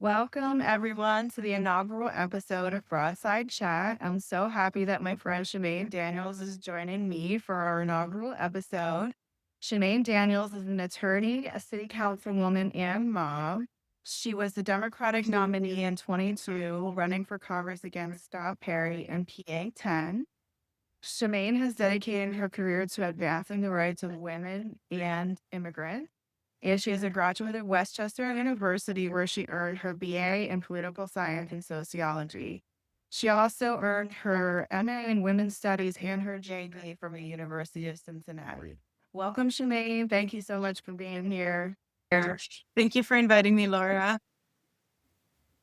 Welcome, everyone, to the inaugural episode of Broadside Chat. I'm so happy that my friend Shamaine Daniels is joining me for our inaugural episode. Shamaine Daniels is an attorney, a city councilwoman, and mom. She was the Democratic nominee in 22, running for Congress against Scott Perry in PA10. Shamaine has dedicated her career to advancing the rights of women and immigrants, and she is a graduate of Westchester University, where she earned her BA in political science and sociology. She also earned her MA in women's studies and her JD from the University of Cincinnati. Welcome, Shemaine. Thank you so much for being here. Thank you for inviting me, Laura.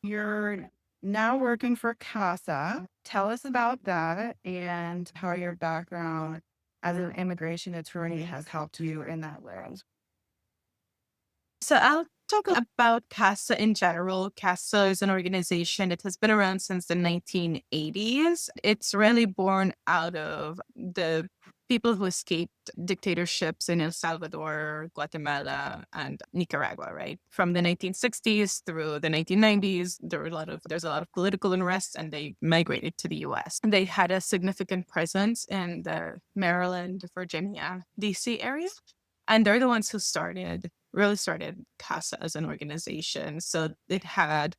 You're now working for CASA. Tell us about that and how your background as an immigration attorney has helped you in that way. So I'll talk about CASA in general. CASA is an organization that has been around since the 1980s. It's really born out of the people who escaped dictatorships in El Salvador, Guatemala, and Nicaragua, right? From the 1960s through the 1990s, there's a lot of political unrest, and they migrated to the US. They had a significant presence in the Maryland, Virginia, DC area. And they're the ones who really started CASA as an organization. So it had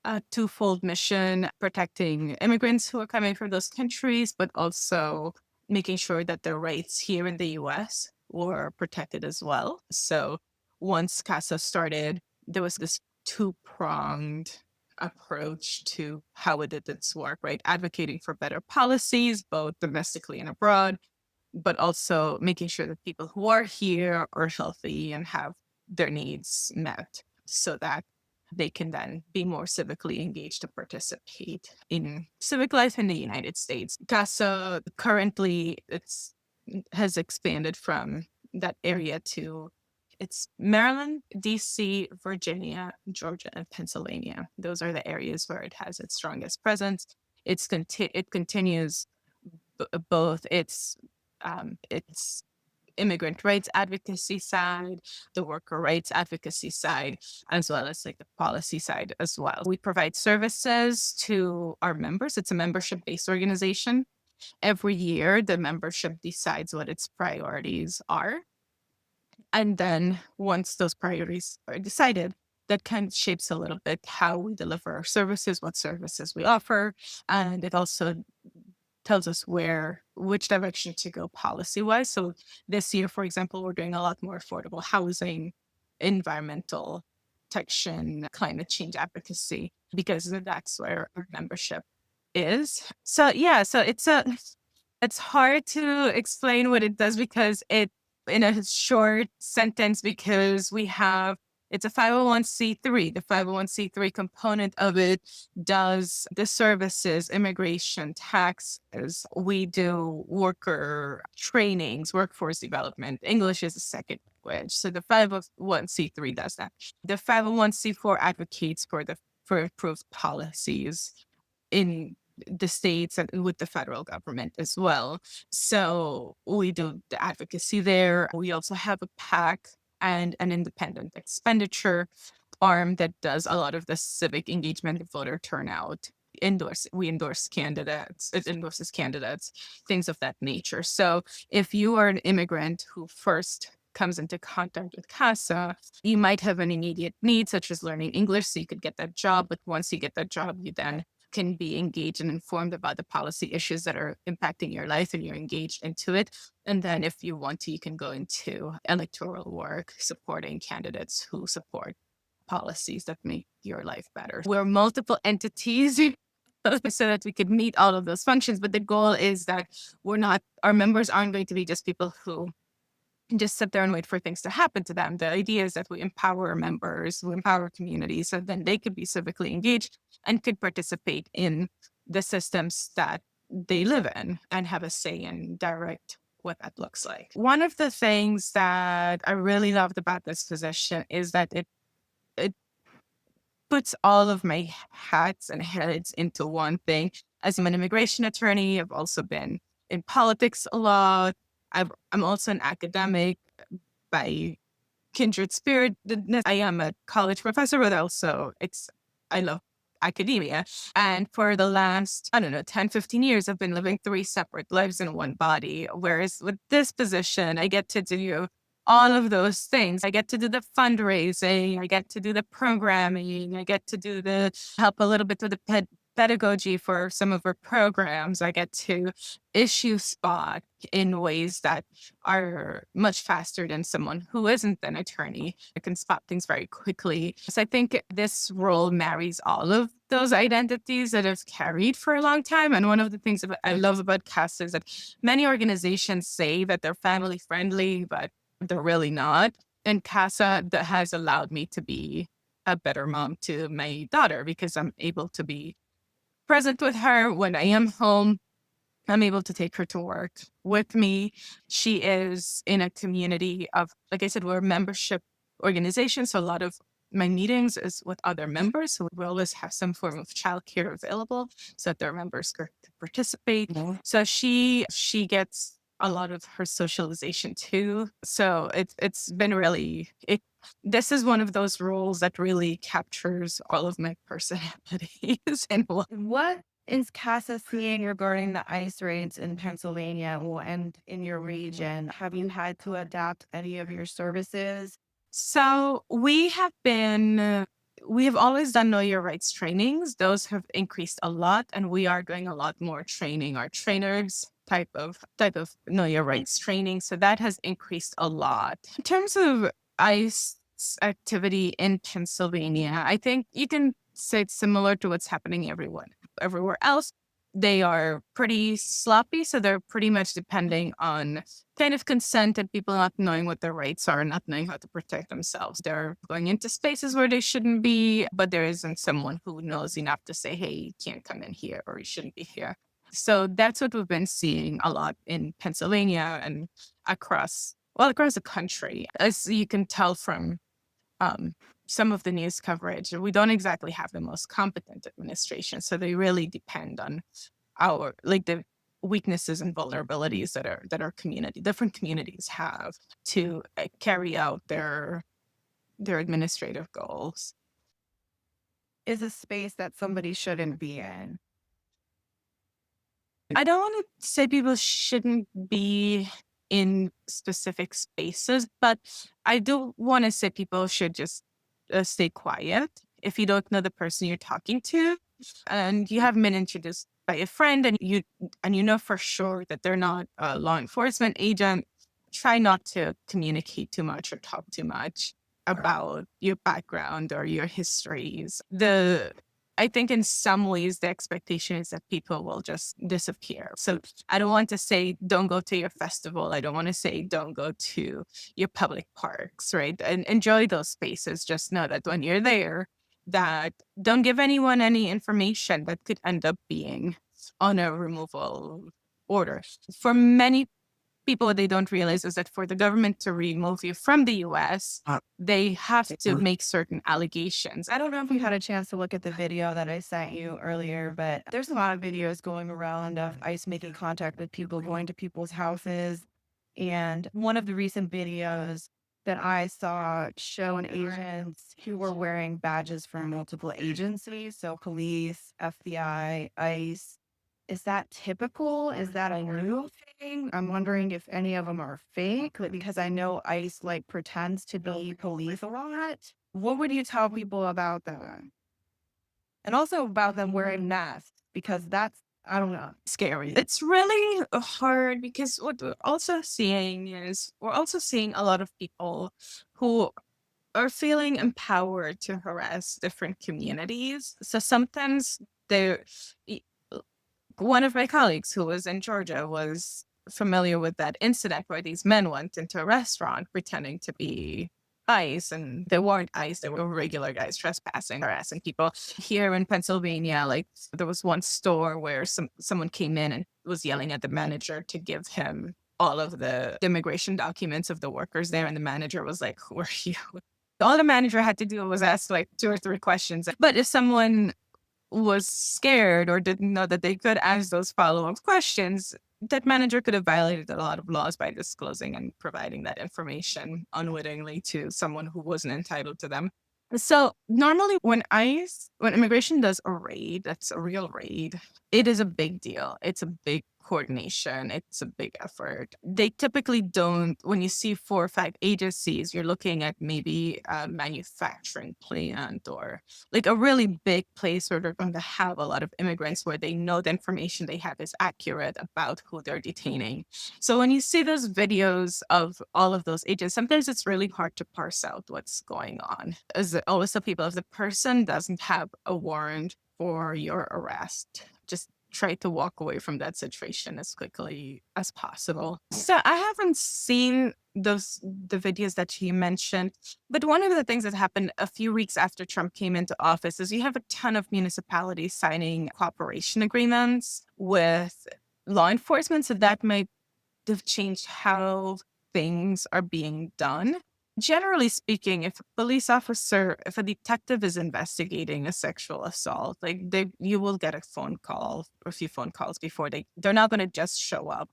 a twofold mission: protecting immigrants who are coming from those countries, but also making sure that their rights here in the US were protected as well. So once CASA started, there was this two-pronged approach to how it did its work, right? Advocating for better policies, both domestically and abroad, but also making sure that people who are here are healthy and have their needs met so that they can then be more civically engaged to participate in civic life in the United States. CASA currently has expanded from that area to it's Maryland, DC, Virginia, Georgia, and Pennsylvania. Those are the areas where it has its strongest presence. It continues both its immigrant rights advocacy side, the worker rights advocacy side, as well as like the policy side as well. We provide services to our members. It's a membership-based organization. Every year, the membership decides what its priorities are. And then once those priorities are decided, that kind of shapes a little bit how we deliver our services, what services we offer. And it also tells us which direction to go policy wise. So this year, for example, we're doing a lot more affordable housing, environmental protection, climate change advocacy, because that's where our membership is. So yeah, it's hard to explain what it does because it in a short sentence, because it's a 501c3. The 501c3 component of it does the services, immigration, taxes. We do worker trainings, workforce development. English is a second language. So the 501c3 does that. The 501c4 advocates for improved policies in the states and with the federal government as well. So we do the advocacy there. We also have a PAC and an independent expenditure arm that does a lot of the civic engagement and voter turnout. We endorse candidates, it endorses candidates, things of that nature. So if you are an immigrant who first comes into contact with CASA, you might have an immediate need, such as learning English, so you could get that job. But once you get that job, you then can be engaged and informed about the policy issues that are impacting your life, and you're engaged into it. And then if you want to, you can go into electoral work, supporting candidates who support policies that make your life better. We're multiple entities so that we could meet all of those functions. But the goal is that our members aren't going to be just people who just sit there and wait for things to happen to them. The idea is that we empower members, we empower communities, so then they could be civically engaged and could participate in the systems that they live in and have a say in direct what that looks like. One of the things that I really loved about this position is that it puts all of my hats and heads into one thing. As I'm an immigration attorney, I've also been in politics a lot. I'm also an academic by kindred spirit. I am a college professor, but also I love academia. And for the last, I don't know, 10, 15 years, I've been living three separate lives in one body. Whereas with this position, I get to do all of those things. I get to do the fundraising, I get to do the programming, I get to do the help a little bit with the pedagogy for some of our programs. I get to issue spot in ways that are much faster than someone who isn't an attorney. I can spot things very quickly. So I think this role marries all of those identities that I've carried for a long time. And one of the things that I love about CASA is that many organizations say that they're family friendly, but they're really not. And CASA that has allowed me to be a better mom to my daughter because I'm able to be present with her when I am home. I'm able to take her to work with me. She is in a community of, like I said, we're a membership organization. So a lot of my meetings is with other members. So we always have some form of childcare available so that their members can participate. Mhm. So she gets a lot of her socialization too. So it's been really this is one of those roles that really captures all of my personalities in one. What is CASA seeing regarding the ICE raids in Pennsylvania and in your region? Have you had to adapt any of your services? So we have always done Know Your Rights trainings. Those have increased a lot, and we are doing a lot more training our trainers type of Know Your Rights training. So that has increased a lot. In terms of ICE activity in Pennsylvania, I think you can say it's similar to what's happening everywhere else. They are pretty sloppy, so they're pretty much depending on kind of consent and people not knowing what their rights are and not knowing how to protect themselves. They're going into spaces where they shouldn't be, but there isn't someone who knows enough to say, hey, you can't come in here or you shouldn't be here. So that's what we've been seeing a lot in Pennsylvania and across the country. As you can tell from some of the news coverage, we don't exactly have the most competent administration. So they really depend on the weaknesses and vulnerabilities that our different communities have to carry out their administrative goals. Is a space that somebody shouldn't be in? I don't want to say people shouldn't be in specific spaces, but I do want to say people should just stay quiet. If you don't know the person you're talking to and you haven't been introduced by a friend and you know for sure that they're not a law enforcement agent, try not to communicate too much or talk too much about your background or your histories. I think in some ways the expectation is that people will just disappear. So I don't want to say don't go to your festival. I don't want to say don't go to your public parks, right? And enjoy those spaces. Just know that when you're there, that don't give anyone any information that could end up being on a removal order. For many people, what they don't realize is that for the government to remove you from the US, they have to make certain allegations. I don't know if you had a chance to look at the video that I sent you earlier, but there's a lot of videos going around of ICE making contact with people, going to people's houses. And one of the recent videos that I saw showed agents who were wearing badges from multiple agencies, so police, FBI, ICE. Is that typical? Is that a new thing? I'm wondering if any of them are fake, because I know ICE pretends to be police a lot. What would you tell people about that? And also about them wearing masks, because that's, I don't know. Scary. It's really hard because what we're also seeing a lot of people who are feeling empowered to harass different communities. So sometimes they're one of my colleagues who was in Georgia was familiar with that incident where these men went into a restaurant pretending to be ICE, and they weren't ICE, they were regular guys trespassing, harassing people. Here in Pennsylvania, there was one store where someone came in and was yelling at the manager to give him all of the immigration documents of the workers there, and the manager was like, "Who are you?" All the manager had to do was ask 2 or 3 questions. But if someone was scared or didn't know that they could ask those follow-up questions, that manager could have violated a lot of laws by disclosing and providing that information unwittingly to someone who wasn't entitled to them. So normally when when immigration does a raid, that's a real raid, it is a big deal. It's a big coordination. It's a big effort. They typically don't, when you see 4 or 5 agencies, you're looking at maybe a manufacturing plant or like a really big place where they're going to have a lot of immigrants where they know the information they have is accurate about who they're detaining. So when you see those videos of all of those agents, sometimes it's really hard to parse out what's going on. As I always tell people, if the person doesn't have a warrant for your arrest, just try to walk away from that situation as quickly as possible. So I haven't seen the videos that you mentioned, but one of the things that happened a few weeks after Trump came into office is you have a ton of municipalities signing cooperation agreements with law enforcement. So that might have changed how things are being done. Generally speaking, if a detective is investigating a sexual assault, you will get a phone call, or a few phone calls before they're not going to just show up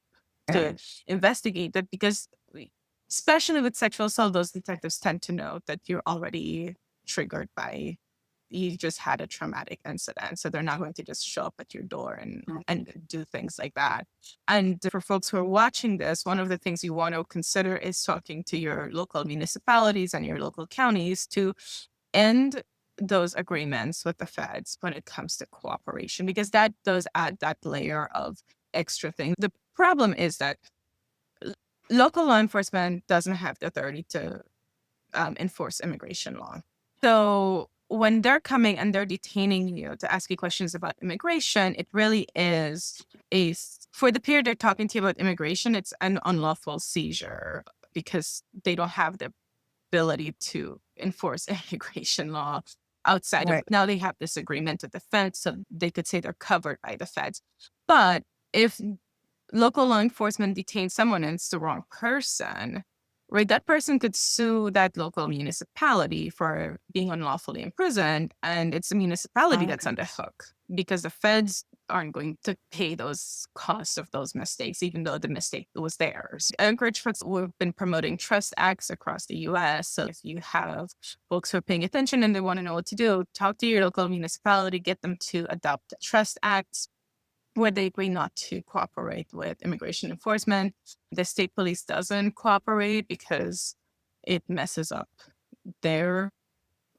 to investigate that because, especially with sexual assault, those detectives tend to know that you're already triggered by you just had a traumatic incident. So they're not going to just show up at your door and do things like that. And for folks who are watching this, one of the things you want to consider is talking to your local municipalities and your local counties to end those agreements with the feds when it comes to cooperation, because that does add that layer of extra thing. The problem is that local law enforcement doesn't have the authority to enforce immigration law. So when they're coming and they're detaining you to ask you questions about immigration, it really is for the period they're talking to you about immigration, it's an unlawful seizure because they don't have the ability to enforce immigration law outside of, now they have this agreement with the feds, so they could say they're covered by the feds. But if local law enforcement detains someone and it's the wrong person, right? That person could sue that local municipality for being unlawfully imprisoned, and it's the municipality that's on the hook because the feds aren't going to pay those costs of those mistakes, even though the mistake was theirs. I encourage folks, we've been promoting trust acts across the US. So if you have folks who are paying attention and they want to know what to do, talk to your local municipality, get them to adopt trust acts where they agree not to cooperate with immigration enforcement. The state police doesn't cooperate because it messes up their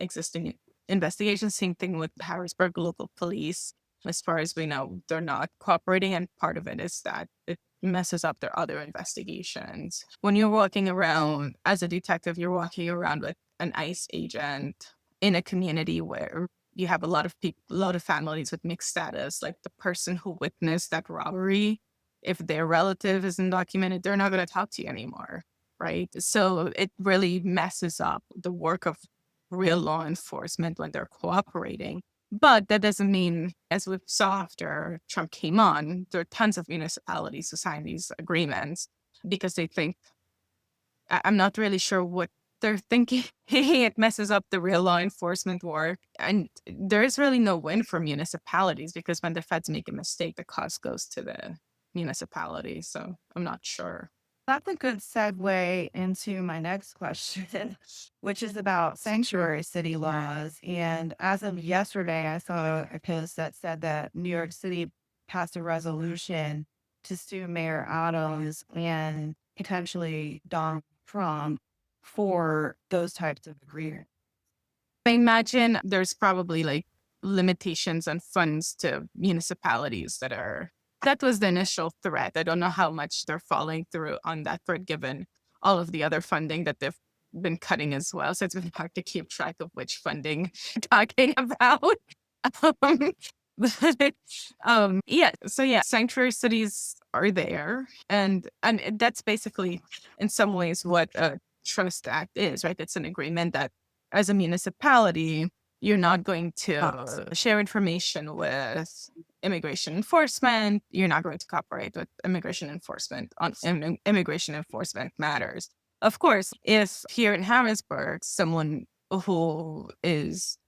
existing investigation. Same thing with Harrisburg local police. As far as we know, they're not cooperating. And part of it is that it messes up their other investigations. When you're walking around as a detective, you're walking around with an ICE agent in a community where you have a lot of people, a lot of families with mixed status, like the person who witnessed that robbery. If their relative isn't documented, they're not going to talk to you anymore. Right. So it really messes up the work of real law enforcement when they're cooperating. But that doesn't mean, as we saw after Trump came on, there are tons of municipalities who sign these agreements because they think, I'm not really sure what they're thinking. It messes up the real law enforcement work. And there is really no win for municipalities because when the feds make a mistake, the cost goes to the municipality. So I'm not sure. That's a good segue into my next question, which is about sanctuary city laws. And as of yesterday, I saw a post that said that New York City passed a resolution to sue Mayor Adams and potentially Donald Trump for those types of agreements. I imagine there's probably like limitations on funds to municipalities that was the initial threat. I don't know how much they're following through on that threat given all of the other funding that they've been cutting as well. So it's been hard to keep track of which funding we're talking about. Um, but yeah. So yeah, sanctuary cities are there. And that's basically in some ways what a trust act is, right? It's an agreement that as a municipality, you're not going to share information with immigration enforcement. You're not going to cooperate with immigration enforcement on immigration enforcement matters. Of course, if here in Harrisburg, someone who is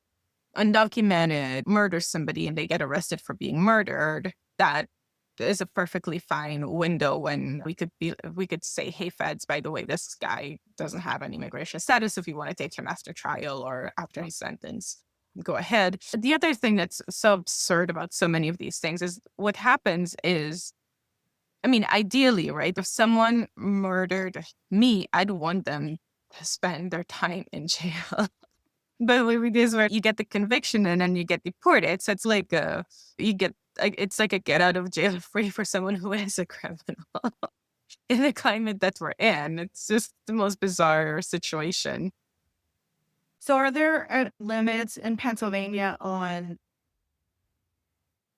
undocumented murders somebody and they get arrested for being murdered, that is a perfectly fine window when we could say, hey, feds, by the way, this guy doesn't have any immigration status. If you want to take him after trial or after his sentence, go ahead. The other thing that's so absurd about so many of these things is what happens is, I mean, ideally, right? If someone murdered me, I'd want them to spend their time in jail. But with this where you get the conviction and then you get deported. So it's like you get it's like a get out of jail free for someone who is a criminal in the climate that we're in. It's just the most bizarre situation. So are there limits in Pennsylvania on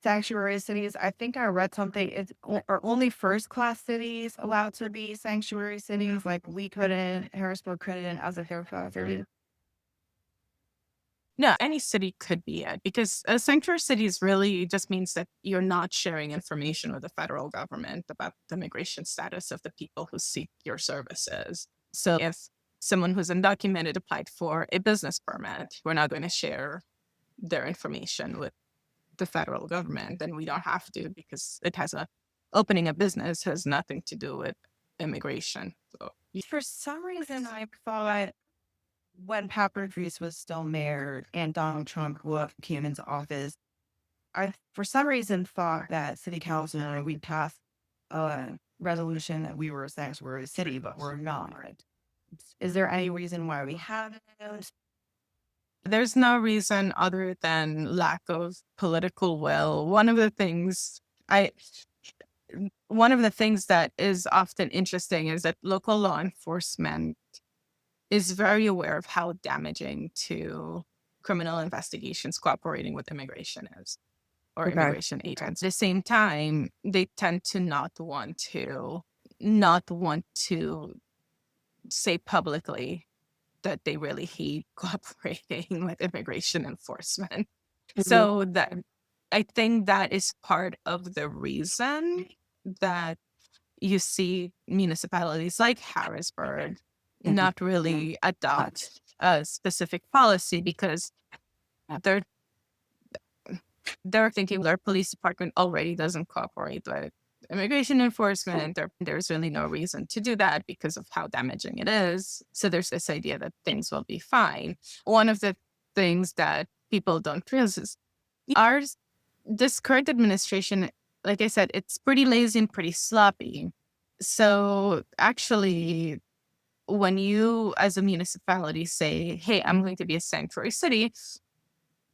sanctuary cities? I think I read something. Are only first class cities allowed to be sanctuary cities? Like we couldn't, Harrisburg couldn't as a third class city. No, any city could be it because a sanctuary cities really just means that you're not sharing information with the federal government about the immigration status of the people who seek your services. So if someone who's undocumented applied for a business permit, we're not going to share their information with the federal government, then we don't have to because it has opening a business has nothing to do with immigration. So For some reason, I thought when Papadopoulos was still mayor and Donald Trump came into office, I for some reason thought that city council we passed a resolution that we were a sanctuary city, but we're not. Is there any reason why we haven't? there's no reason other than lack of political will. I one of the things that is often interesting is that local law enforcement is very aware of how damaging to criminal investigations cooperating with immigration is or Okay. immigration agents. At the same time, they tend to not want to say publicly that they really hate cooperating with immigration enforcement. Mhm. So that I think that is part of the reason that you see municipalities like Harrisburg not really adopt a specific policy because they're they're thinking their police department already doesn't cooperate with immigration enforcement. There's really no reason to do that because of how damaging it is. So there's this idea that things will be fine. One of the things that people don't realize is ours, this current administration, like I said, it's pretty lazy and pretty sloppy. So actually, when you as a municipality say, hey, I'm going to be a sanctuary city,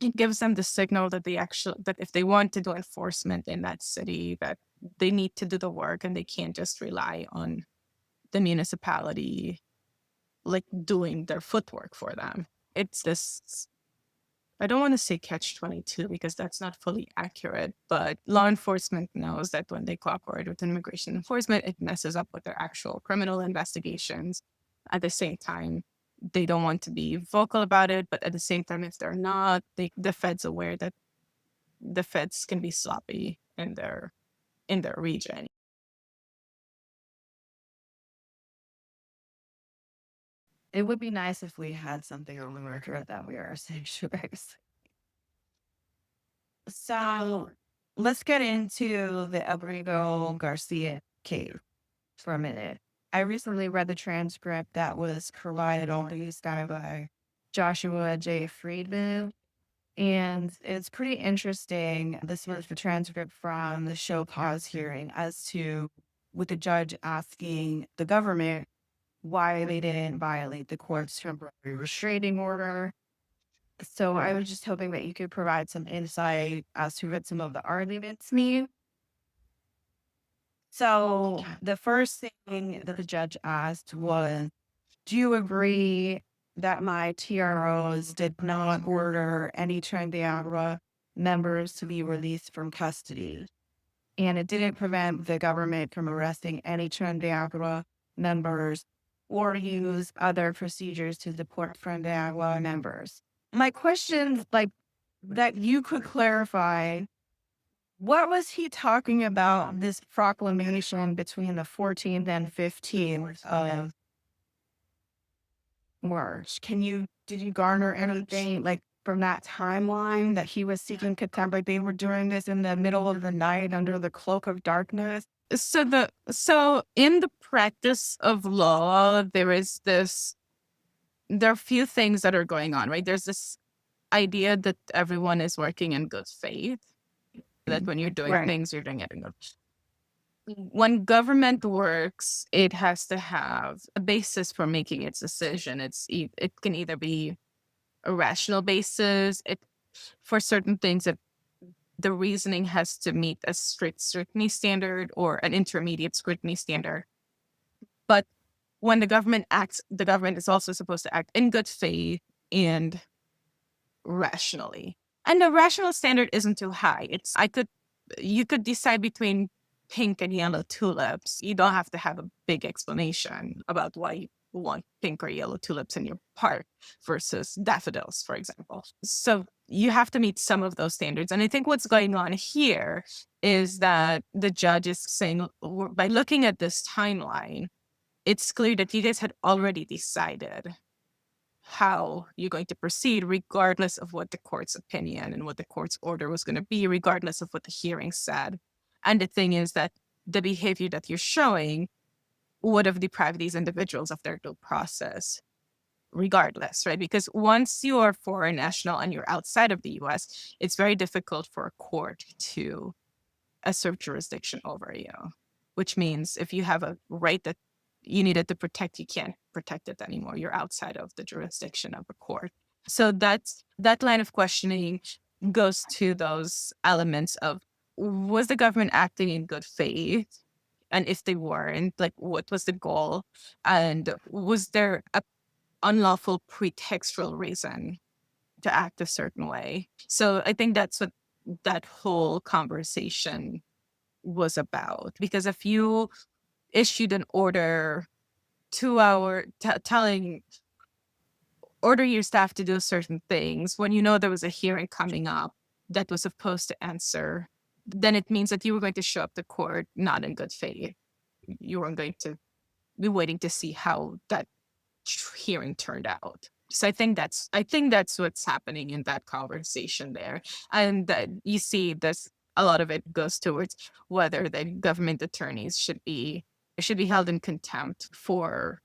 it gives them the signal that that if they want to do enforcement in that city, that they need to do the work and they can't just rely on the municipality like doing their footwork for them. It's this, I don't want to say catch 22 because that's not fully accurate, but law enforcement knows that when they cooperate with immigration enforcement, it messes up with their actual criminal investigations. At the same time, they don't want to be vocal about it, but at the same time, if they're not, the Fed's aware that the Feds can be sloppy in their region. It would be nice if we had something on the record that we are sanctuaries. So let's get into the Abrigo Garcia case for a minute. I recently read the transcript that was provided on the Sky by Joshua J. Friedman, and it's pretty interesting. This was the transcript from the show cause hearing as to with the judge asking the government why they didn't violate the court's temporary restraining order. So I was just hoping that you could provide some insight as to what some of the arguments mean. So the first thing that the judge asked was, do you agree that my TROs did not order any Trinidad members to be released from custody? And it didn't prevent the government from arresting any Trinidad members or use other procedures to deport Trinidad members. My question, like, that you could clarify, what was he talking about this proclamation between the 14th and 15th of March? Did you garner anything? Like, from that timeline that he was seeking contempt, like they were doing this in the middle of the night under the cloak of darkness? So in the practice of law, there are a few things that are going on, right? There's this idea that everyone is working in good faith, that when you're doing Right. things, you're doing it in good. When government works, it has to have a basis for making its decision. It can either be a rational basis. It For certain things, the reasoning has to meet a strict scrutiny standard or an intermediate scrutiny standard. But when the government acts, the government is also supposed to act in good faith and rationally. And the rational standard isn't too high. You could decide between pink and yellow tulips. You don't have to have a big explanation about why you want pink or yellow tulips in your park versus daffodils, for example. So you have to meet some of those standards. And I think what's going on here is that the judge is saying, by looking at this timeline, it's clear that you guys had already decided how you're going to proceed, regardless of what the court's opinion and what the court's order was going to be, regardless of what the hearing said. And the thing is that the behavior that you're showing would have deprived these individuals of their due process, regardless, right? Because once you are foreign national and you're outside of the US, it's very difficult for a court to assert jurisdiction over you, which means if you have a right that you needed to protect, you can't protect it anymore. You're outside of the jurisdiction of a court. So that line of questioning goes to those elements of, was the government acting in good faith? And if they weren't, like, what was the goal? And was there a unlawful pretextual reason to act a certain way? So I think that's what that whole conversation was about. Because if you issued an order 2 hour telling order your staff to do certain things when you know there was a hearing coming up that was supposed to answer, then it means that you were going to show up to court not in good faith. You were going to be waiting to see how that hearing turned out. So I think that's what's happening in that conversation there. And that you see this, a lot of it goes towards whether the government attorneys should be held in contempt for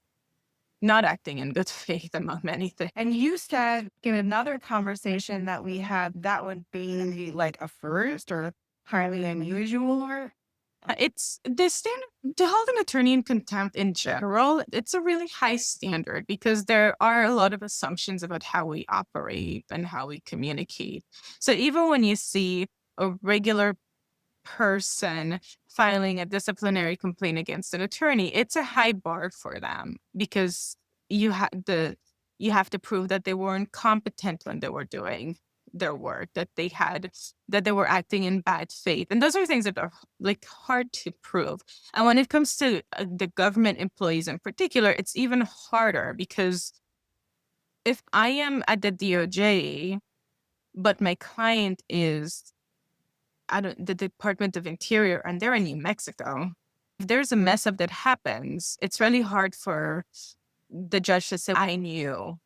not acting in good faith, among many things. And you said in another conversation that we had that would be like a first or highly unusual. Or It's the standard to hold an attorney in contempt in general. It's a really high standard because there are a lot of assumptions about how we operate and how we communicate. So even when you see a regular person filing a disciplinary complaint against an attorney, it's a high bar for them because you have to prove that they weren't competent when they were doing their work, that they were acting in bad faith. And those are things that are like hard to prove. And when it comes to the government employees in particular, it's even harder because if I am at the DOJ, but my client is the Department of Interior and they're in New Mexico, if there's a mess up that happens, it's really hard for the judge to say, I knew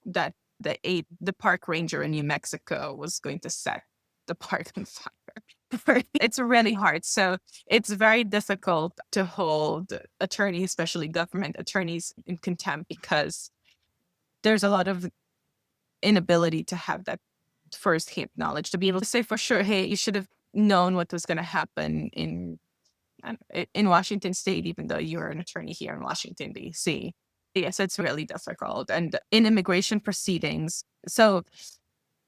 that the park ranger in New Mexico was going to set the park on fire. It's really hard. So it's very difficult to hold attorneys, especially government attorneys, in contempt because there's a lot of inability to have that first-hand knowledge to be able to say for sure, hey, you should have known what was going to happen in Washington State, even though you're an attorney here in Washington, D.C. Yes, it's really difficult. And in immigration proceedings, so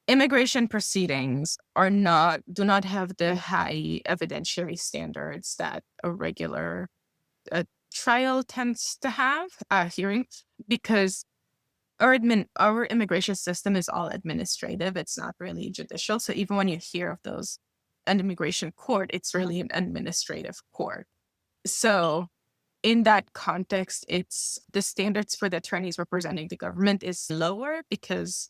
immigration proceedings do not have the high evidentiary standards that a regular trial tends to have, hearing, because our immigration system is all administrative. It's not really judicial. So even when you hear of an immigration court, it's really an administrative court. So in that context, it's the standards for the attorneys representing the government is lower because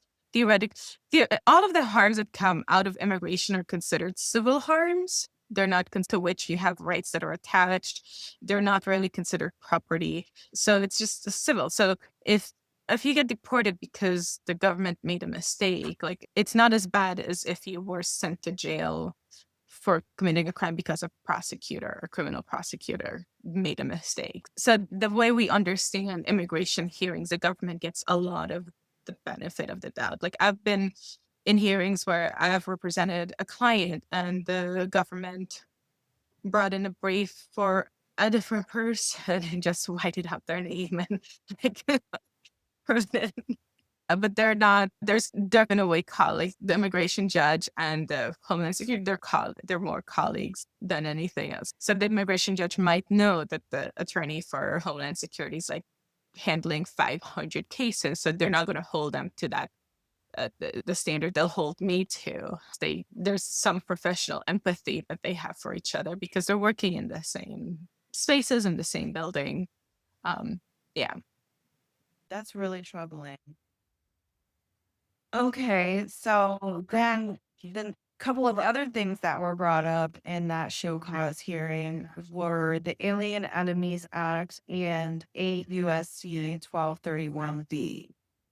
all of the harms that come out of immigration are considered civil harms. They're not to which you have rights that are attached. They're not really considered property. So it's just civil. So if if you get deported because the government made a mistake, like it's not as bad as if you were sent to jail for committing a crime because a prosecutor or criminal prosecutor made a mistake. So the way we understand immigration hearings, the government gets a lot of the benefit of the doubt. Like I've been in hearings where I have represented a client and the government brought in a brief for a different person and just whited out their name and like person. But they're not, they're in a way colleagues, the immigration judge and the Homeland Security, they're more colleagues than anything else. So the immigration judge might know that the attorney for Homeland Security is like handling 500 cases. So they're not going to hold them to that, the standard they'll hold me to. There's some professional empathy that they have for each other because they're working in the same spaces in the same building. Um, yeah. That's really troubling. Okay, so then the couple of other things that were brought up in that show cause hearing were the Alien Enemies Act and 8 USC 1231B.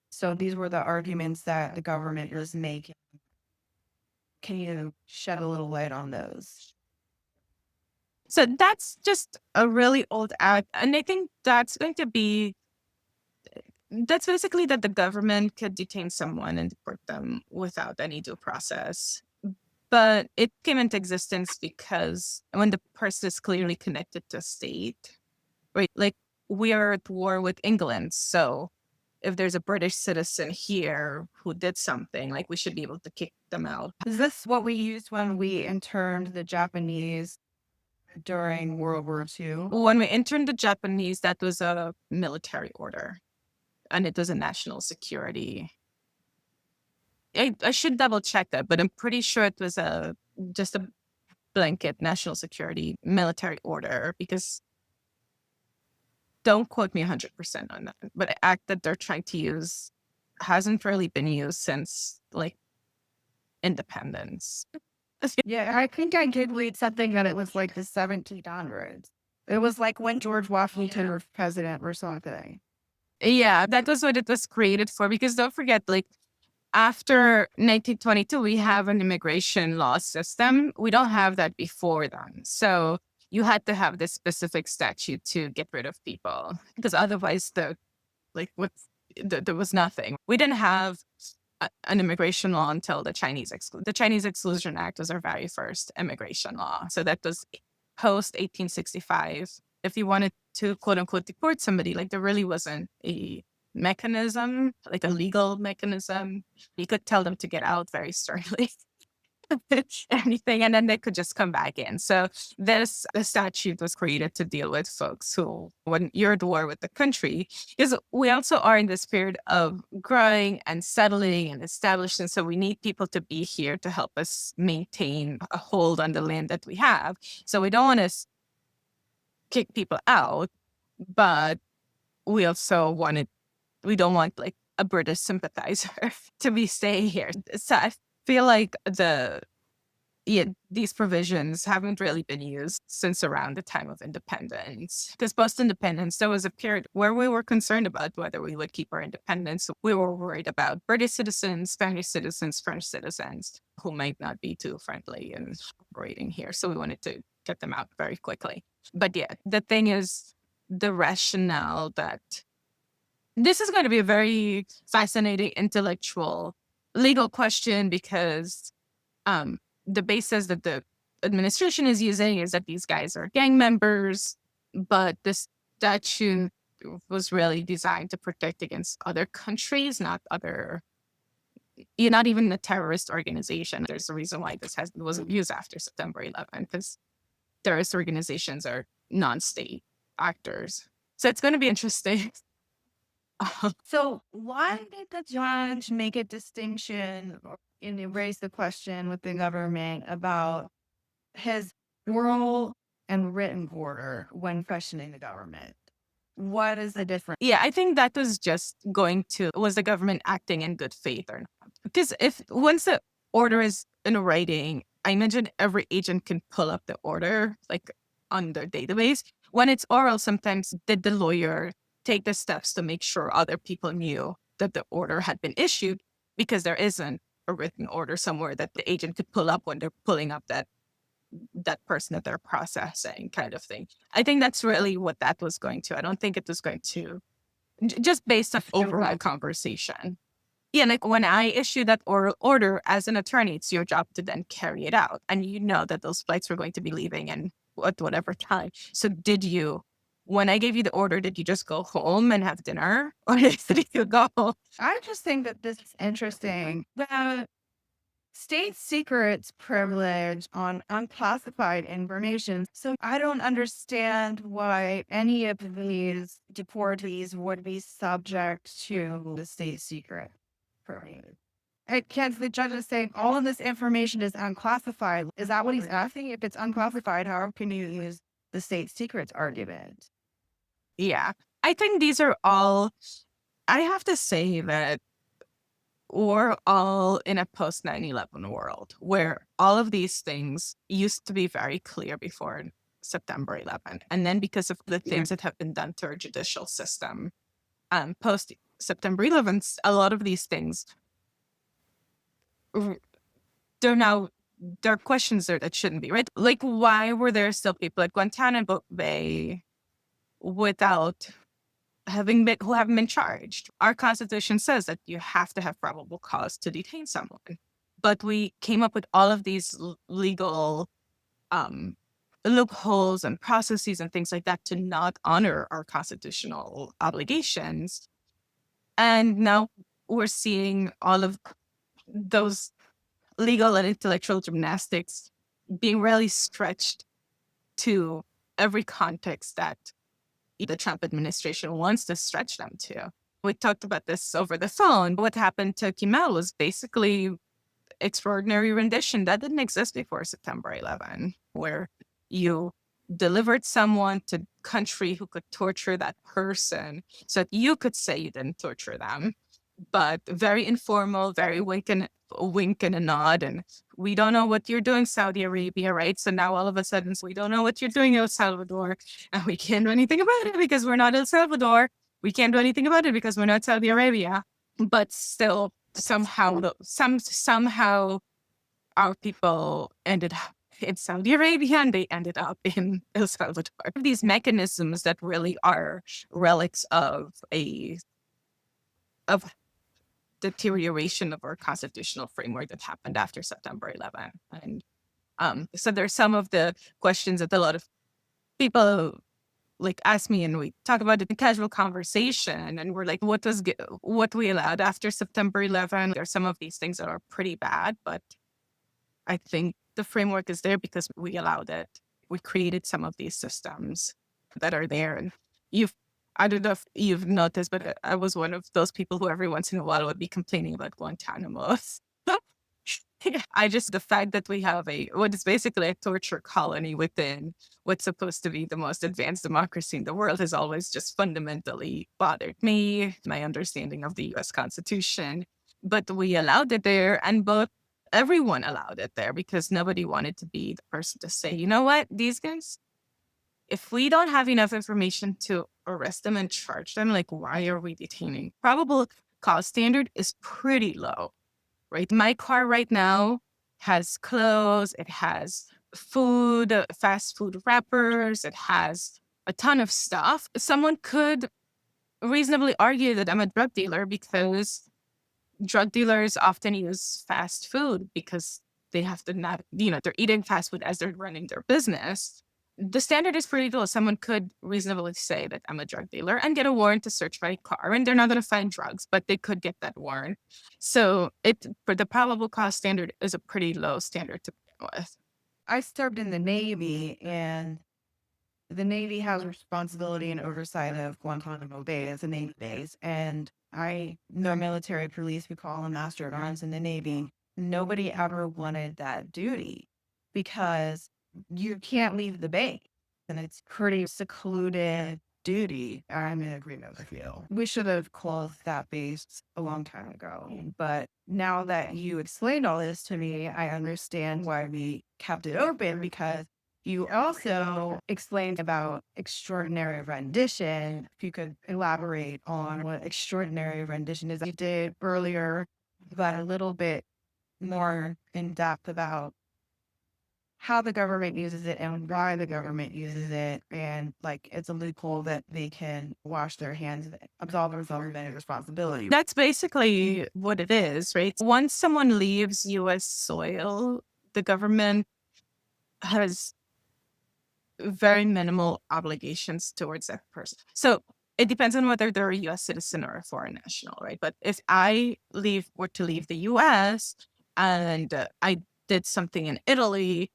So these were the arguments that the government was making. Can you shed a little light on those? So that's just a really old act. And I think that's basically that the government could detain someone and deport them without any due process. But it came into existence because when the person is clearly connected to a state, right? Like we are at war with England. So if there's a British citizen here who did something, like we should be able to kick them out. Is this what we used when we interned the Japanese during World War II? When we interned the Japanese, that was a military order and it was a national security. I should double check that, but I'm pretty sure it was just a blanket national security military order because don't quote me 100% on that, but the act that they're trying to use hasn't really been used since like independence. Yeah, I think I did read something that it was like the 1700s. It was like when George Washington was president or something. Yeah, that was what it was created for. Because don't forget, like after 1922, we have an immigration law system. We don't have that before then. So you had to have this specific statute to get rid of people because otherwise there was nothing. We didn't have an immigration law until the Chinese Exclusion Act was our very first immigration law. So that was post 1865. If you wanted to quote unquote deport somebody, like there really wasn't a mechanism, like a legal mechanism. You could tell them to get out very sternly. Anything, and then they could just come back in. So the statute was created to deal with folks who, when you're at war with the country, because we also are in this period of growing and settling and establishing. So we need people to be here to help us maintain a hold on the land that we have. So we don't want to kick people out, but we don't want like a British sympathizer to be staying here. So I feel like these provisions haven't really been used since around the time of independence. Because post-independence, there was a period where we were concerned about whether we would keep our independence. We were worried about British citizens, Spanish citizens, French citizens who might not be too friendly and operating here. So we wanted to get them out very quickly. But yeah, the thing is the rationale that this is going to be a very fascinating intellectual legal question because the basis that the administration is using is that these guys are gang members, but the statute was really designed to protect against other countries, not even a terrorist organization. There's a reason why this wasn't used after September 11th, because terrorist organizations are non-state actors. So it's going to be interesting. So why did the judge make a distinction and raise the question with the government about his oral and written order when questioning the government? What is the difference? Yeah, I think that was just was the government acting in good faith or not? Because once the order is in writing, I imagine every agent can pull up the order like on their database. When it's oral, sometimes did the lawyer take the steps to make sure other people knew that the order had been issued, because there isn't a written order somewhere that the agent could pull up when they're pulling up that person that they're processing, kind of thing. I think that's really what that was going to. I don't think it was going to, just based off overall conversation. Yeah, like when I issue that oral order as an attorney, it's your job to then carry it out. And you know that those flights were going to be leaving and at whatever time. So when I gave you the order, did you just go home and have dinner? Or did you go? I just think that this is interesting. The state secrets privilege on unclassified information. So I don't understand why any of these deportees would be subject to the state secret privilege. Can't the judge is saying all of this information is unclassified? Is that what he's asking? If it's unclassified, how can you use the state secrets argument? Yeah. I think these are all, I have to say that we're all in a post 9/11 world where all of these things used to be very clear before September 11th. And then because of the things that have been done to our judicial system, post September 11th, a lot of these things, they're now, there are questions there that shouldn't be, right? Like, why were there still people at Guantanamo Bay without who haven't been charged? Our Constitution says that you have to have probable cause to detain someone. But we came up with all of these legal um, loopholes and processes and things like that to not honor our constitutional obligations. And now we're seeing all of those legal and intellectual gymnastics being really stretched to every context that the Trump administration wants to stretch them to. We talked about this over the phone. What happened to Kimmel was basically extraordinary rendition that didn't exist before September 11, where you delivered someone to country who could torture that person so that you could say you didn't torture them, but very informal, very wink and a nod. And we don't know what you're doing, Saudi Arabia, right? So now all of a sudden, we don't know what you're doing, El Salvador, and we can't do anything about it because we're not El Salvador. We can't do anything about it because we're not Saudi Arabia. But still, somehow our people ended up in Saudi Arabia and they ended up in El Salvador. These mechanisms that really are relics of deterioration of our constitutional framework that happened after September 11th. And so there's some of the questions that a lot of people like ask me, and we talk about it in casual conversation, and we're like, what we allowed after September 11th? There's some of these things that are pretty bad, but I think the framework is there because we allowed it. We created some of these systems that are there. And I don't know if you've noticed, but I was one of those people who every once in a while would be complaining about Guantanamo. The fact that we have what is basically a torture colony within what's supposed to be the most advanced democracy in the world has always just fundamentally bothered me, my understanding of the US Constitution. But we allowed it there, and everyone allowed it there because nobody wanted to be the person to say, you know what, these guys, if we don't have enough information to arrest them and charge them, like, why are we detaining? Probable cause standard is pretty low, right? My car right now has clothes, it has food, fast food wrappers, it has a ton of stuff. Someone could reasonably argue that I'm a drug dealer because drug dealers often use fast food because they have to not, they're eating fast food as they're running their business. The standard is pretty low. Someone could reasonably say that I'm a drug dealer and get a warrant to search my car, and they're not going to find drugs, but they could get that warrant. So for the probable cause standard is a pretty low standard to begin with. I served in the Navy, and the Navy has responsibility and oversight of Guantanamo Bay as a Navy base. And I know military police, we call them master of arms in the Navy. Nobody ever wanted that duty because you can't leave the base. And it's pretty secluded duty. I'm in agreement with you. We should have closed that base a long time ago. But now that you explained all this to me, I understand why we kept it open because You also explained about extraordinary rendition. If you could elaborate on what extraordinary rendition is. You did earlier, but a little bit more in depth about how the government uses it and why the government uses it. And like, it's a loophole that they can wash their hands of it, absolve themselves of any responsibility. That's basically what it is, right? Once someone leaves US soil, the government has very minimal obligations towards that person. So it depends on whether they're a US citizen or a foreign national, right? But if I were to leave the US and I did something in Italy,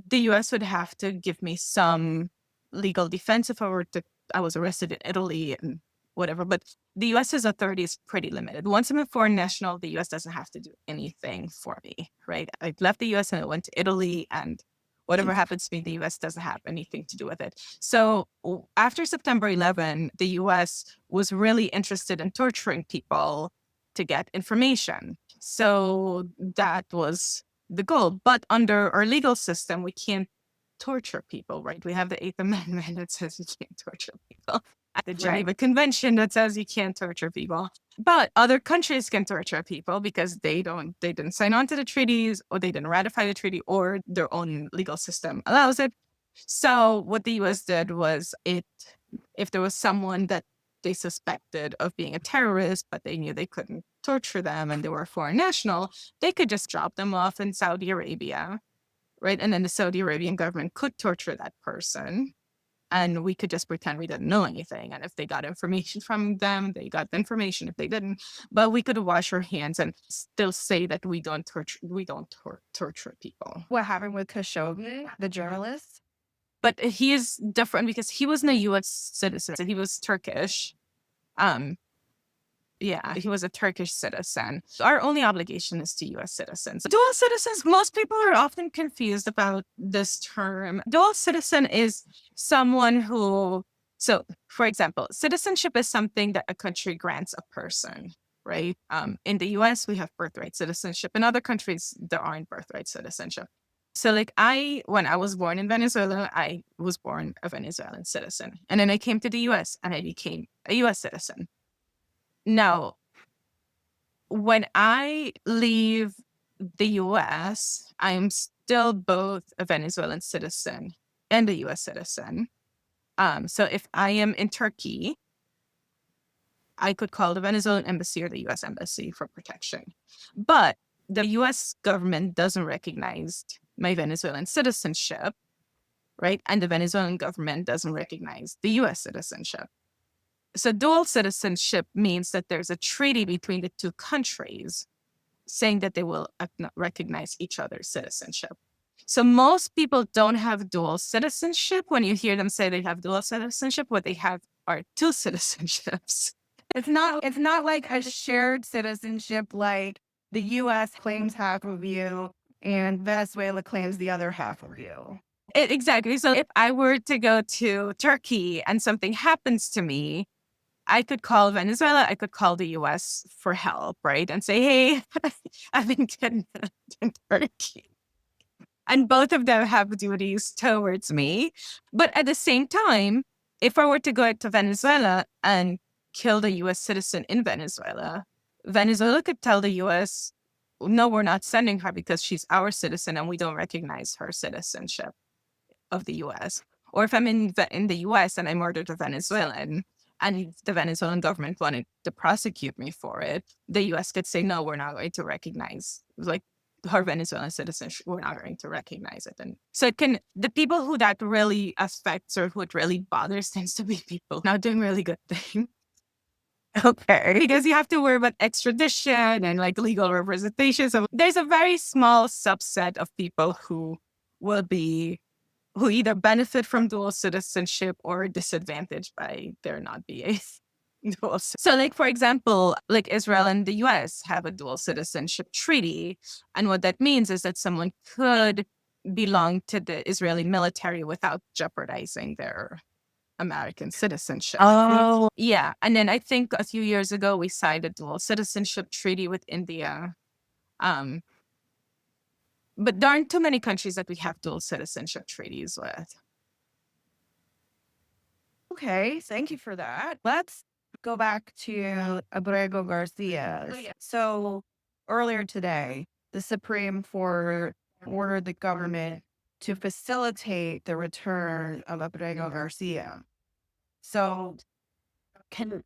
the US would have to give me some legal defense if I was arrested in Italy and whatever. But the US's authority is pretty limited. Once I'm a foreign national, the US doesn't have to do anything for me, right? I left the US and I went to Italy, and whatever happens to me, the US doesn't have anything to do with it. So after September 11, the US was really interested in torturing people to get information. So that was the goal. But under our legal system, we can't torture people, right? We have the Eighth Amendment that says you can't torture people, the Geneva Convention that says you can't torture people. But other countries can torture people because they didn't sign on to the treaties, or they didn't ratify the treaty, or their own legal system allows it. So what the US did was, if there was someone that they suspected of being a terrorist, but they knew they couldn't torture them and they were a foreign national, they could just drop them off in Saudi Arabia, right? And then the Saudi Arabian government could torture that person, and we could just pretend we didn't know anything. And if they got information from them, they got the information. If they didn't, but we could wash our hands and still say that we don't torture people. What happened with Khashoggi, the journalist? But he is different because he wasn't a U.S. citizen. He was Turkish. Yeah, he was a Turkish citizen. Our only obligation is to U.S. citizens. Dual citizens, most people are often confused about this term. Dual citizen is someone who, so for example, citizenship is something that a country grants a person, right? In the U.S., we have birthright citizenship. In other countries, there aren't birthright citizenship. So like when I was born in Venezuela, I was born a Venezuelan citizen. And then I came to the US and I became a US citizen. Now, when I leave the US, I'm still both a Venezuelan citizen and a US citizen. So if I am in Turkey, I could call the Venezuelan embassy or the US embassy for protection. But the US government doesn't recognize my Venezuelan citizenship, right? And the Venezuelan government doesn't recognize the US citizenship. So dual citizenship means that there's a treaty between the two countries saying that they will recognize each other's citizenship. So most people don't have dual citizenship. When you hear them say they have dual citizenship, what they have are two citizenships. It's not like a shared citizenship, like the US claims half of you and Venezuela claims the other half of you. Exactly. So if I were to go to Turkey and something happens to me, I could call Venezuela, I could call the US for help, right? And say, hey, I've been kidnapped in Turkey. And both of them have duties towards me. But at the same time, if I were to go to Venezuela and kill the US citizen in Venezuela, Venezuela could tell the US, no, we're not sending her because she's our citizen and we don't recognize her citizenship of the US. Or if I'm in the US and I murdered a Venezuelan and the Venezuelan government wanted to prosecute me for it, the US could say, no, we're not going to recognize like her Venezuelan citizenship. We're not going to recognize it. And so the people who that really affects or who it really bothers tends to be people not doing really good things. Okay. Because you have to worry about extradition and like legal representation. So there's a very small subset of people who either benefit from dual citizenship or are disadvantaged by there not being dual. So like, for example, like Israel and the US have a dual citizenship treaty. And what that means is that someone could belong to the Israeli military without jeopardizing their American citizenship. Oh, Yeah. And then I think a few years ago, we signed a dual citizenship treaty with India. But there aren't too many countries that we have dual citizenship treaties with. Okay, thank you for that. Let's go back to Abrego Garcia. So earlier today, the Supreme Court ordered the government to facilitate the return of Abrego Garcia. So can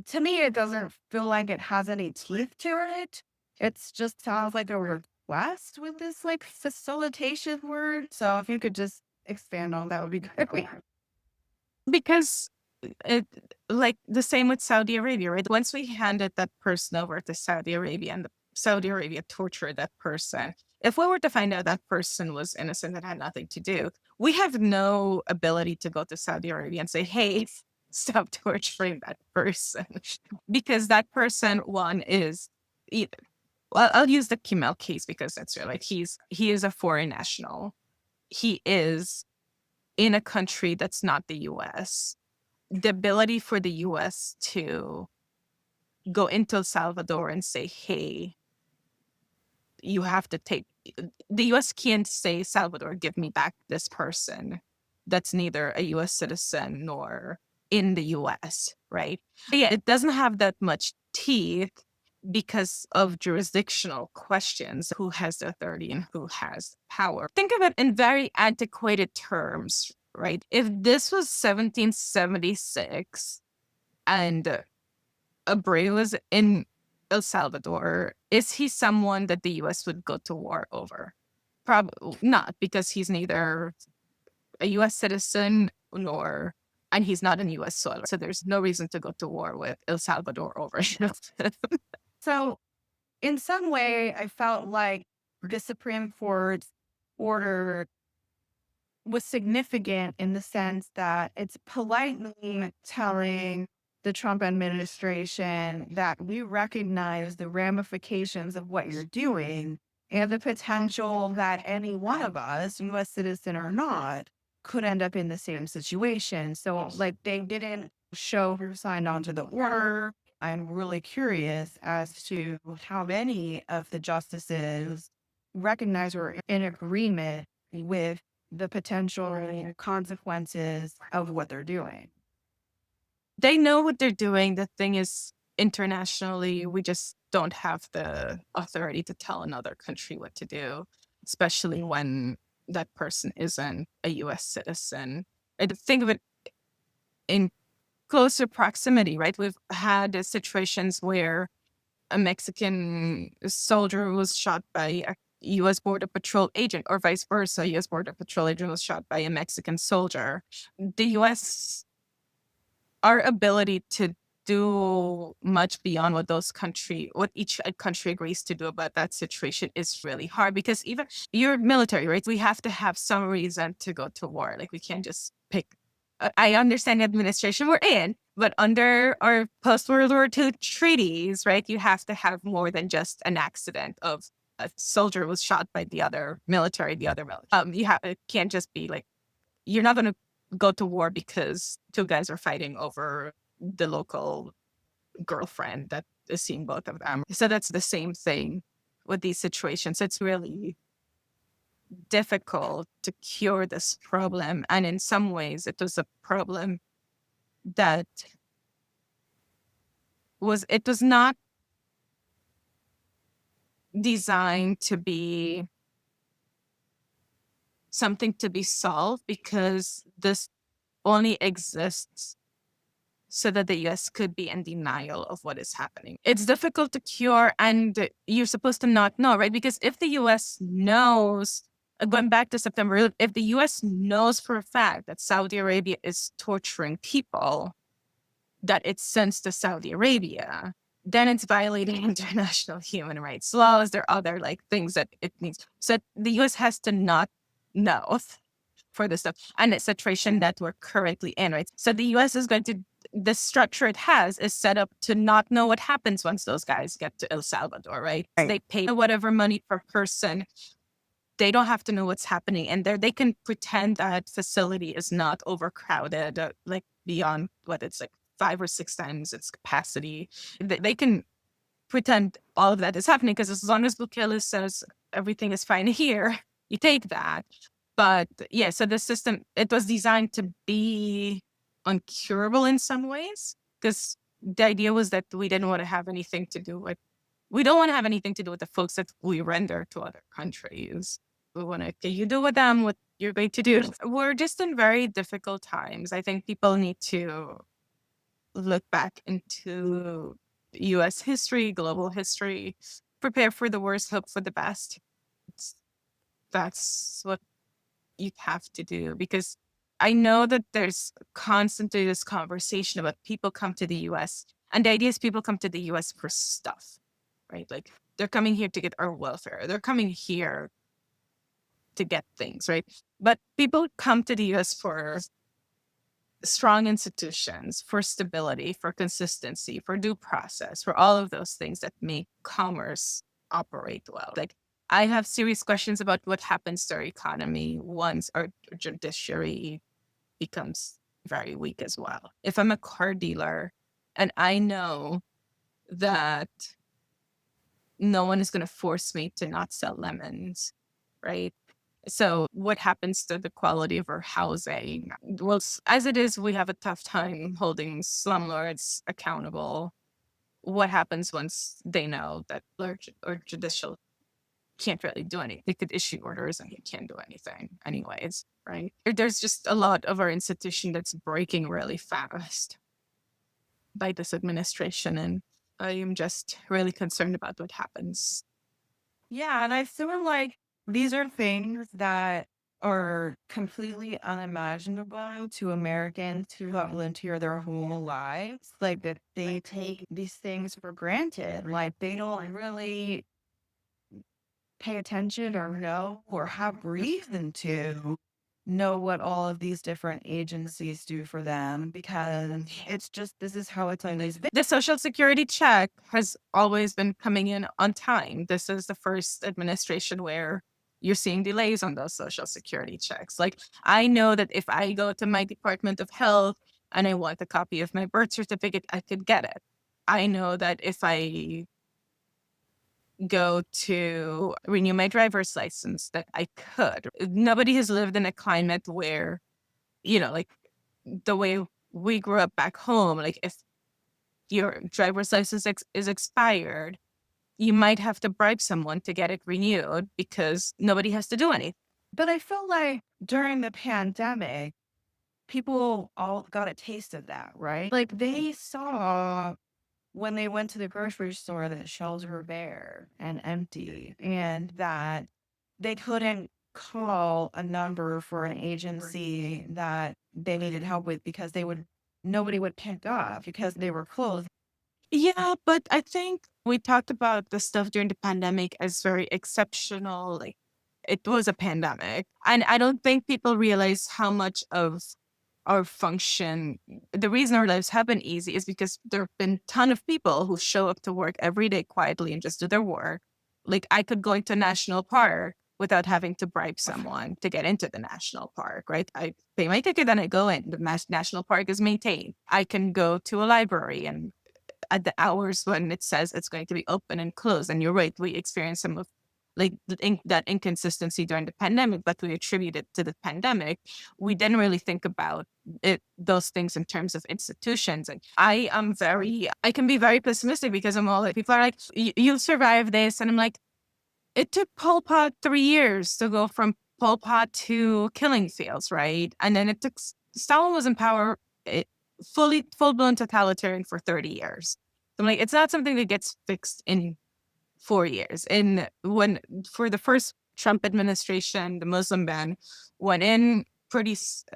to me, it doesn't feel like it has any teeth to it. It's just sounds like a request with this like facilitation word. So if you could just expand on that would be great. Because it, like the same with Saudi Arabia, right? Once we handed that person over to Saudi Arabia and Saudi Arabia tortured that person, if we were to find out that person was innocent and had nothing to do, we have no ability to go to Saudi Arabia and say, hey, stop torturing that person. Because that person, one, is either, well, I'll use the Kimmel case because that's real. Like he is a foreign national. He is in a country that's not the US. The ability for the US to go into El Salvador and say, hey, you have to take the US can't say, Salvador, give me back this person that's neither a US citizen nor in the US, right? But yeah, it doesn't have that much teeth because of jurisdictional questions. Who has the authority and who has power? Think of it in very antiquated terms, right? If this was 1776 and Abreu was in El Salvador, is he someone that the US would go to war over? Probably not, because he's neither a US citizen nor, and he's not in US soil. So there's no reason to go to war with El Salvador over him. So in some way, I felt like the Supreme Court's order was significant in the sense that it's politely telling the Trump administration that we recognize the ramifications of what you're doing and the potential that any one of us, US citizen or not, could end up in the same situation. So, like, they didn't show who signed on to the order. I'm really curious as to how many of the justices recognize or are in agreement with the potential consequences of what they're doing. They know what they're doing. The thing is, internationally, we just don't have the authority to tell another country what to do, especially when that person isn't a US citizen. I think of it in closer proximity, right? We've had situations where a Mexican soldier was shot by a US Border Patrol agent, or vice versa. A US Border Patrol agent was shot by a Mexican soldier. The US, our ability to do much beyond what each country agrees to do about that situation is really hard, because even you're military, right? We have to have some reason to go to war. Like we can't just pick. I understand the administration we're in, but under our post World War II treaties, right, you have to have more than just an accident of a soldier was shot by the other military. It can't just be like, you're not going to go to war because two guys are fighting over the local girlfriend that is seeing both of them. So that's the same thing with these situations. It's really difficult to cure this problem. And in some ways, it was a problem that it was not designed to be something to be solved, because this only exists so that the US could be in denial of what is happening. It's difficult to cure, and you're supposed to not know, right? Because if the US knows, going back to September, if the US knows for a fact that Saudi Arabia is torturing people that it sends to Saudi Arabia, then it's violating international human rights laws. There are other like things that it needs. So the US has to not know for this stuff. And it's a situation that we're currently in, right? So the US is going to, the structure it has is set up to not know what happens once those guys get to El Salvador, right? So they pay whatever money per person. They don't have to know what's happening. And they can pretend that facility is not overcrowded, like beyond what it's like 5 or 6 times its capacity. They can pretend all of that is happening, because as long as Bukele says everything is fine here, you take that. But yeah, so the system, it was designed to be uncurable in some ways, because the idea was that we didn't want to have anything to do with, we don't want to have anything to do with the folks that we render to other countries. We want to, okay, you do with them what you're going to do. We're just in very difficult times. I think people need to look back into US history, global history, prepare for the worst, hope for the best. It's, that's what you have to do, because I know that there's constantly this conversation about people come to the US, and the idea is people come to the US for stuff, right? Like they're coming here to get our welfare. They're coming here to get things, right? But people come to the US for strong institutions, for stability, for consistency, for due process, for all of those things that make commerce operate well. Like I have serious questions about what happens to our economy once our judiciary becomes very weak as well. If I'm a car dealer and I know that no one is going to force me to not sell lemons, right? So, what happens to the quality of our housing? Well, as it is, we have a tough time holding slumlords accountable. What happens once they know that or judicial can't really do anything? They could issue orders and you can't do anything, anyways, right? There's just a lot of our institution that's breaking really fast by this administration, and I am just really concerned about what happens. Yeah, and I feel like these are things that are completely unimaginable to Americans who have lived here their whole lives. Like that they take these things for granted. Like they don't really pay attention or know or have reason to know what all of these different agencies do for them because it's just this is how it's always been. The Social Security check has always been coming in on time. This is the first administration where you're seeing delays on those Social Security checks. Like, I know that if I go to my Department of Health and I want a copy of my birth certificate, I could get it. I know that if I go to renew my driver's license, that I could. Nobody has lived in a climate where, like the way we grew up back home, like if your driver's license is expired, you might have to bribe someone to get it renewed because nobody has to do anything. But I feel like during the pandemic, people all got a taste of that, right? Like they saw when they went to the grocery store that shelves were bare and empty and that they couldn't call a number for an agency that they needed help with because nobody would pick up because they were closed. Yeah, but I think we talked about the stuff during the pandemic as very exceptional. Like it was a pandemic. And I don't think people realize how much of our function, the reason our lives have been easy is because there have been a ton of people who show up to work every day quietly and just do their work. Like I could go into a national park without having to bribe someone to get into the national park, right? I pay my ticket and I go in. The national park is maintained. I can go to a library and at the hours when it says it's going to be open and closed. And you're right, we experienced some of like that inconsistency during the pandemic, but we attribute it to the pandemic. We didn't really think about those things in terms of institutions. And I can be very pessimistic because I'm all like, people are like, you'll survive this. And I'm like, it took Pol Pot 3 years to go from Pol Pot to killing fields, right? And then it took, Stalin was in power, full blown totalitarian for 30 years. So I'm like, it's not something that gets fixed in 4 years. And for the first Trump administration, the Muslim ban went in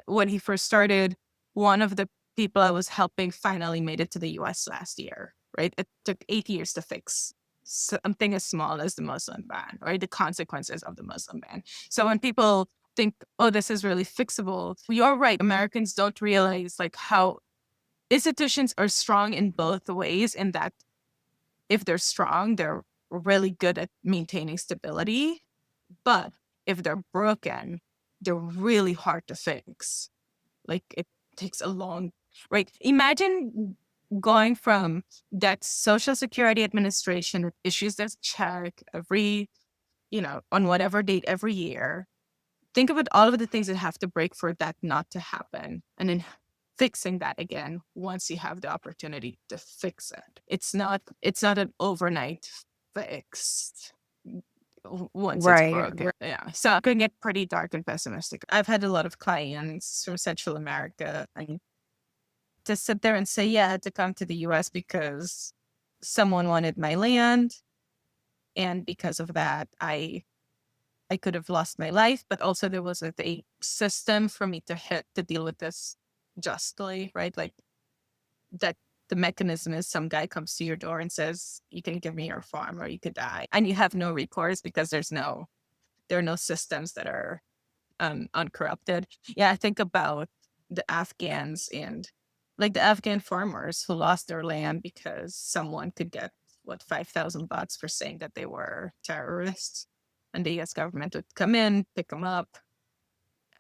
when he first started. One of the people I was helping finally made it to the US last year, right? It took 8 years to fix something as small as the Muslim ban, or the consequences of the Muslim ban. So when people think, oh, this is really fixable, you're right. Americans don't realize like how institutions are strong in both ways, in that if they're strong, they're really good at maintaining stability. But if they're broken, they're really hard to fix. Like it takes a long, right? Imagine going from that Social Security Administration that issues this check every on whatever date every year. Think about all of the things that have to break for that not to happen. And then fixing that again once you have the opportunity to fix it. It's not an overnight fix once it's Right. broken. Yeah. So it can get pretty dark and pessimistic. I've had a lot of clients from Central America and to sit there and say, yeah, I had to come to the US because someone wanted my land. And because of that, I could have lost my life, but also there wasn't a system for me to hit to deal with this justly, right? Like that the mechanism is some guy comes to your door and says, you can give me your farm or you could die. And you have no recourse because there are no systems that are uncorrupted. Yeah, I think about the Afghans and like the Afghan farmers who lost their land because someone could get what $5,000 for saying that they were terrorists, and the U.S. government would come in, pick them up,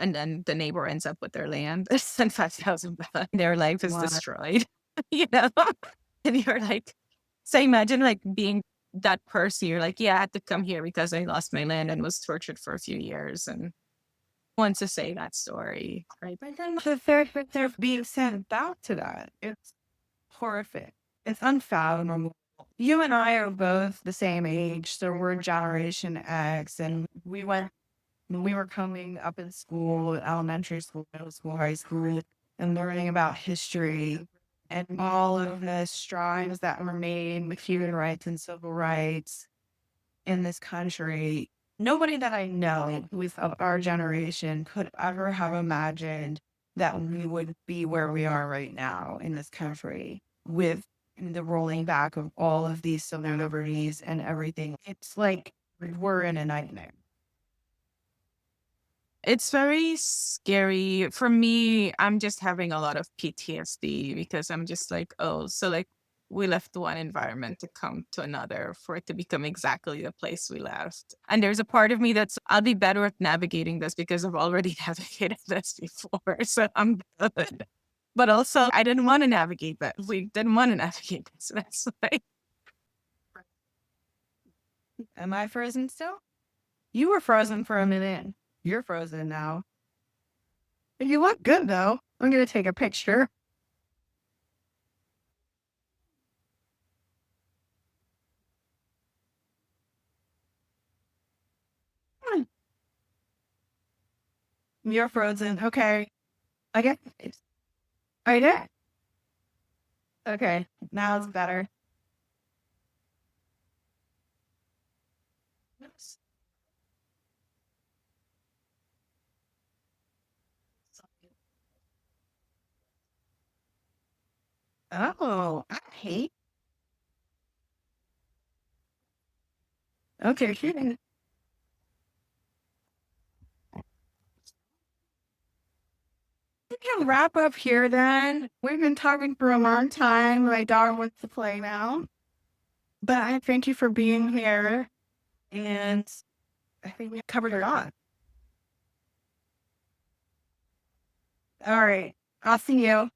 and then the neighbor ends up with their land and $5,000. Their life is Wow. destroyed, you know. And you're like, so imagine like being that person. You're like, yeah, I had to come here because I lost my land and was tortured for a few years, and wants to say that story, right? But then the fact that they're being sent back to that, it's horrific. It's unfathomable. You and I are both the same age, so we're Generation X, and when we were coming up in school, elementary school, middle school, high school, and learning about history and all of the strides that were made with human rights and civil rights in this country. Nobody that I know who is of our generation could ever have imagined that we would be where we are right now in this country with the rolling back of all of these civil liberties and everything. It's like we're in a nightmare. It's very scary. For me, I'm just having a lot of PTSD because I'm just like, oh, so like we left one environment to come to another for it to become exactly the place we left. And there's a part of me that's, I'll be better at navigating this because I've already navigated this before. So I'm good. But also, I didn't want to navigate that. We didn't want to navigate this. That's like, Am I frozen still? You were frozen for a minute. You're frozen now. You look good though. I'm gonna take a picture. You're frozen. Okay. I get it. I did. Okay. Now it's better. Yes. Oh, I hate. Okay, here. We can wrap up here then. We've been talking for a long time. My dog wants to play now. But I thank you for being here. And I think we covered it all. All right. I'll see you.